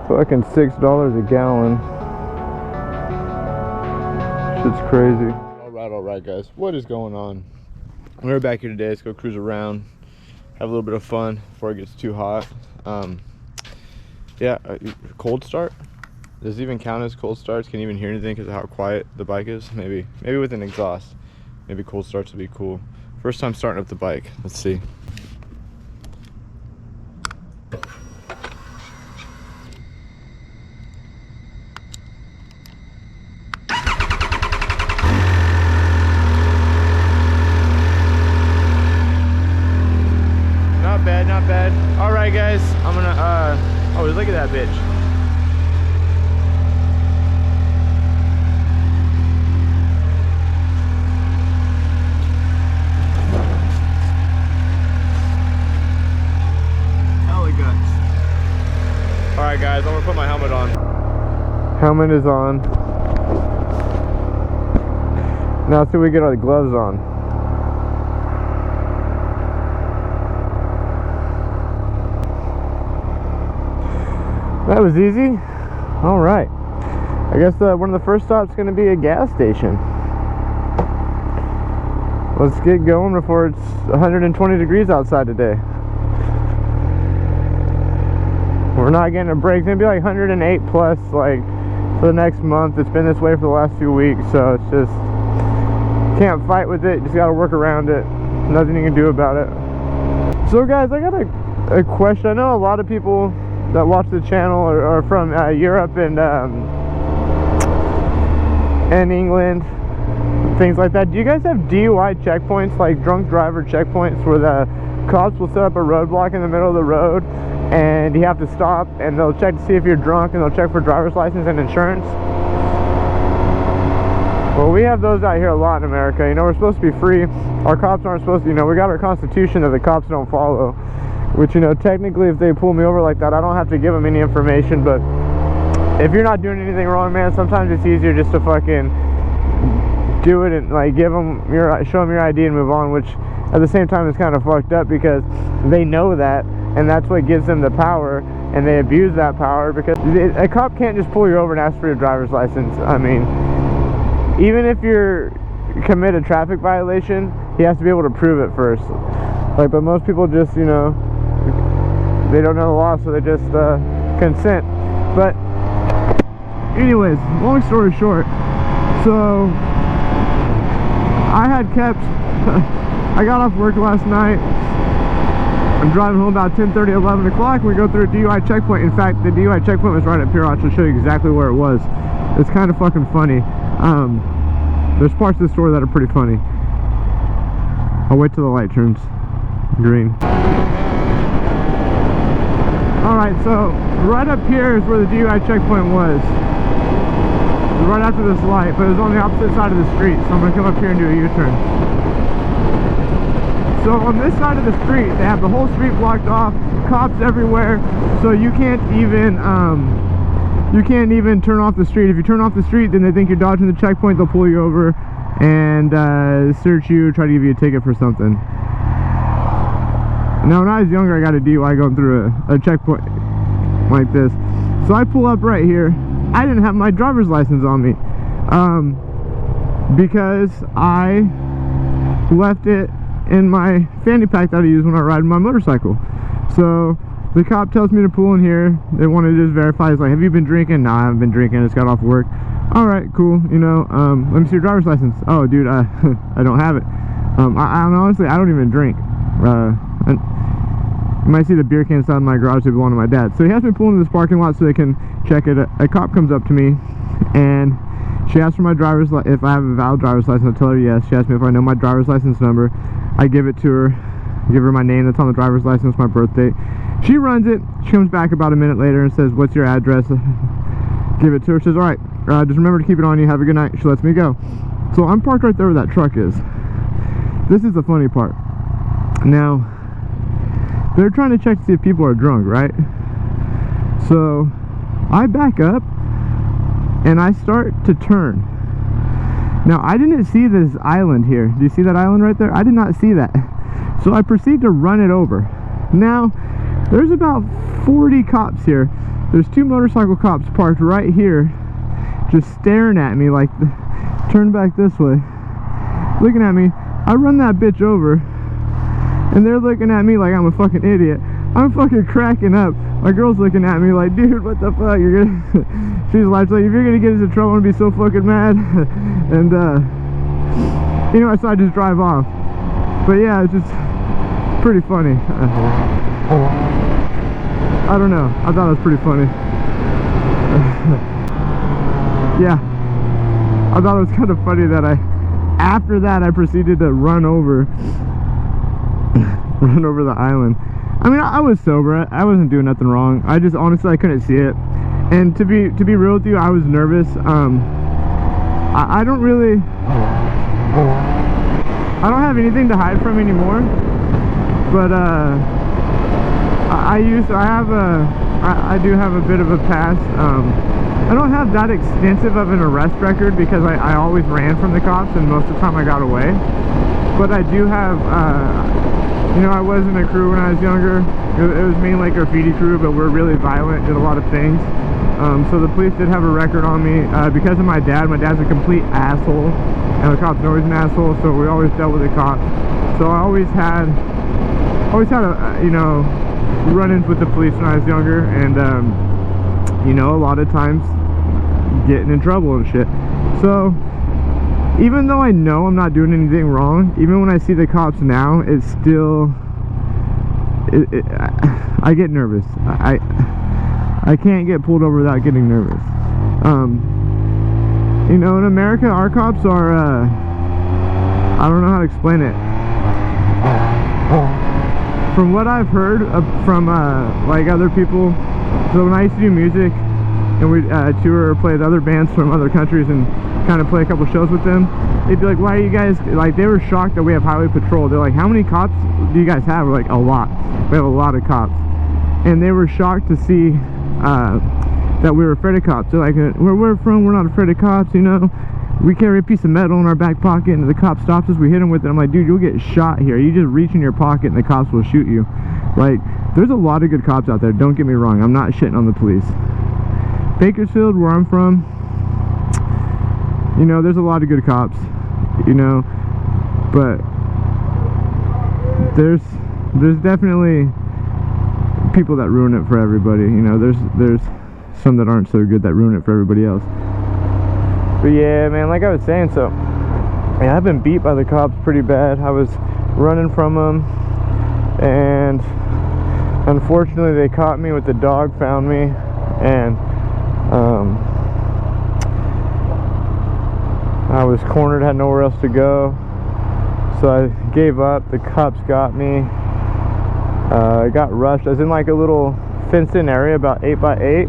Fucking $6 a gallon. Shit's crazy. All right, guys. What is going on? We're back here today. Let's go cruise around, have a little bit of fun before it gets too hot. Yeah, cold start. Does it even count as cold starts? Can you even hear anything because of how quiet the bike is? Maybe with an exhaust. Maybe cold starts would be cool. First time starting up the bike. Let's see. Not bad. All right, guys. I'm gonna, oh, look at that bitch. Hella guts. All right, guys. I'm gonna put my helmet on. Helmet is on. Now, see, we get our gloves on. That was easy. All right. I guess one of the first stops is going to be a gas station. Let's get going before it's 120 degrees outside today. We're not getting a break. It's going to be like 108 plus like for the next month. It's been this way for the last few weeks, so it's just can't fight with it. Just got to work around it. Nothing you can do about it. So guys, I got a question. I know a lot of people that watch the channel are from Europe and England, things like that. Do you guys have DUI checkpoints, like drunk driver checkpoints, where the cops will set up a roadblock in the middle of the road and you have to stop and they'll check to see if you're drunk and they'll check for driver's license and insurance? Well, we have those out here a lot in America. You know, we're supposed to be free. Our cops aren't supposed to, you know, we got our constitution that the cops don't follow. Which, you know, technically if they pull me over like that, I don't have to give them any information, but if you're not doing anything wrong, man, sometimes it's easier just to fucking do it and like show them your ID and move on, which at the same time is kind of fucked up because they know that, and that's what gives them the power, and they abuse that power because a cop can't just pull you over and ask for your driver's license. I mean, even if you're commit a traffic violation, he has to be able to prove it first. Like, but most people just, you know, they don't know the law, so they just consent. But anyways, long story short, so I had kept I got off work last night. I'm driving home about 10:30, 11 o'clock. We go through a DUI checkpoint. In fact, the DUI checkpoint was right up here. I'll actually show you exactly where it was. It's kind of fucking funny. There's parts of the story that are pretty funny. I'll wait till the light turns green. Alright, so right up here is where the DUI checkpoint was. Right after this light, but it was on the opposite side of the street, so I'm going to come up here and do a U-turn. So on this side of the street, they have the whole street blocked off, cops everywhere, so you can't even turn off the street. If you turn off the street, then they think you're dodging the checkpoint, they'll pull you over and search you, try to give you a ticket for something. Now, when I was younger, I got a DUI going through a checkpoint like this. So I pull up right here. I didn't have my driver's license on me because I left it in my fanny pack that I use when I ride my motorcycle. So the cop tells me to pull in here. They want to just verify. He's like, have you been drinking? No, I haven't been drinking. I just got off work. All right, cool. You know, let me see your driver's license. Oh, dude, I don't have it. Honestly, I don't even drink. You might see the beer can outside my garage. They belong to my dad. So he has me pull into this parking lot so they can check it. A cop comes up to me and she asks for my driver's license. If I have a valid driver's license, I tell her yes. She asks me if I know my driver's license number. I give it to her, give her my name that's on the driver's license, my birth date. She runs it. She comes back about a minute later and says, what's your address? Give it to her. She says, all right, just remember to keep it on you. Have a good night. She lets me go. So I'm parked right there where that truck is. This is the funny part. Now, they're trying to check to see if people are drunk, right? So I back up and I start to turn. Now, I didn't see this island here. Do you see that island right there? I did not see that. So I proceed to run it over. Now, There's about 40 cops here. There's 2 motorcycle cops parked right here, just staring at me like, turn back this way, looking at me. I run that bitch over, and they're looking at me like I'm a fucking idiot. I'm fucking cracking up. My girl's looking at me like, dude, what the fuck? You're gonna... She's like, if you're gonna get us in trouble, I'm gonna be so fucking mad. And you know, so I just drive off. But yeah, it's just pretty funny. I don't know. I thought it was pretty funny. Yeah, I thought it was kind of funny that after that I proceeded to run over the island. I mean, I was sober. I wasn't doing nothing wrong. I just honestly, I couldn't see it. And to be real with you, I was nervous. I don't really, I don't have anything to hide from anymore. But I do have a bit of a past. I don't have that extensive of an arrest record because I always ran from the cops, and most of the time I got away. But I do have, you know, I was in a crew when I was younger. It was mainly a graffiti crew, but we're really violent, did a lot of things. So the police did have a record on me because of my dad. My dad's a complete asshole, and the cops know he's an asshole, so we always dealt with the cops. So I always had a, you know, run-ins with the police when I was younger, and you know, a lot of times getting in trouble and shit. So even though I know I'm not doing anything wrong, even when I see the cops now, it's still, I get nervous. I can't get pulled over without getting nervous. You know, in America, our cops are, I don't know how to explain it. From what I've heard from like other people, so when I used to do music and we tour or play with other bands from other countries and kind of play a couple shows with them, they'd be like, why are you guys, like, they were shocked that we have highway patrol. They're like, how many cops do you guys have? We're like, a lot. We have a lot of cops. And they were shocked to see that we were afraid of cops. They're like, where we're from, we're not afraid of cops, you know. We carry a piece of metal in our back pocket, and the cop stops us, we hit him with it. I'm like, dude, you'll get shot here. You just reach in your pocket and the cops will shoot you. Like, there's a lot of good cops out there, don't get me wrong. I'm not shitting on the police. Bakersfield, where I'm from, you know, there's a lot of good cops, you know, but there's definitely people that ruin it for everybody. You know, there's some that aren't so good that ruin it for everybody else. But yeah, man, like I was saying, so yeah, I've been beat by the cops pretty bad. I was running from them, and unfortunately they caught me with the dog, found me, and I was cornered, had nowhere else to go, so I gave up. The cops got me. I got rushed. I was in like a little fenced-in area, about 8x8.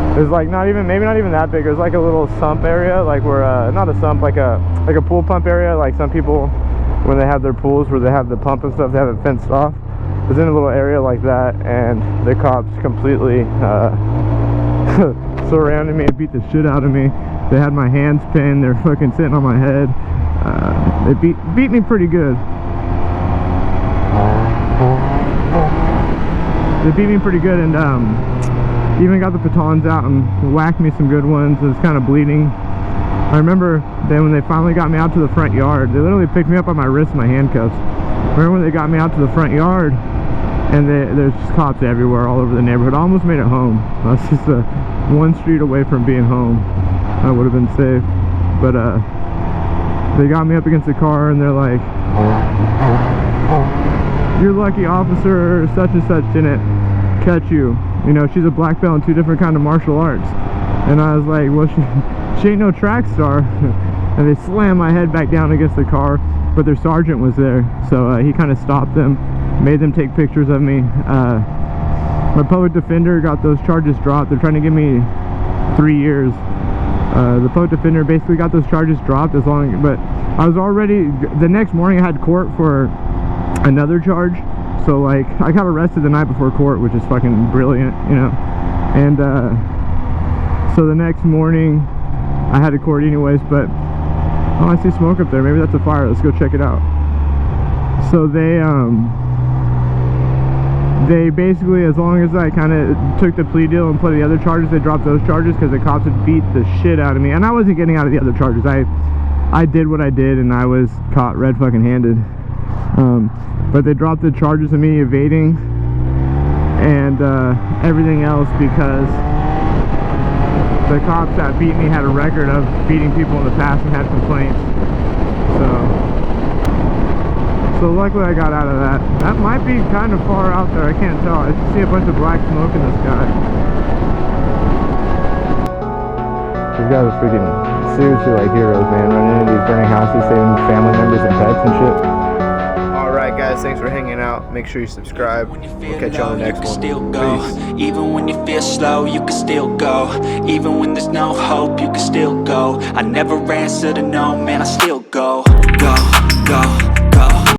It was like maybe not even that big. It was like a little sump area, like where not a sump, like a pool pump area. Like some people, when they have their pools where they have the pump and stuff, they have it fenced off. I was in a little area like that, and the cops completely surrounded me and beat the shit out of me. They had my hands pinned. They're fucking sitting on my head. They beat me pretty good. They beat me pretty good, and even got the batons out and whacked me some good ones. It was kind of bleeding. I remember then when they finally got me out to the front yard, they literally picked me up by my wrist and my handcuffs. I remember when they got me out to the front yard, and there's just cops everywhere all over the neighborhood. I almost made it home. I was just one street away from being home. I would have been safe. But they got me up against the car, and they're like, "You're lucky, officer such and such didn't catch you. You know, she's a black belt in 2 different kind of martial arts." And I was like, well, she ain't no track star. And they slammed my head back down against the car, but their sergeant was there, so he kind of stopped them, made them take pictures of me. My public defender got those charges dropped. They're trying to give me 3 years. The public defender basically got those charges dropped but I was already, the next morning I had court for another charge. So like, I got arrested the night before court, which is fucking brilliant, you know. And so the next morning I had a court anyways, but oh, I see smoke up there. Maybe that's a fire. Let's go check it out. So they they basically, as long as I kind of took the plea deal and put the other charges, they dropped those charges because the cops had beat the shit out of me. And I wasn't getting out of the other charges. I did what I did, and I was caught red fucking handed. But they dropped the charges of me evading and everything else because the cops that beat me had a record of beating people in the past and had complaints. So luckily I got out of that. That might be kind of far out there, I can't tell. I see a bunch of black smoke in the sky. These guys are freaking seriously like heroes, man, running into these burning houses, saving family members and pets and shit. Alright guys, thanks for hanging out. Make sure you subscribe. We'll catch you on the next one. Peace. Even when you feel slow, you can still go. Even when there's no hope, you can still go. I never answer to no, man, I still go. Go, go.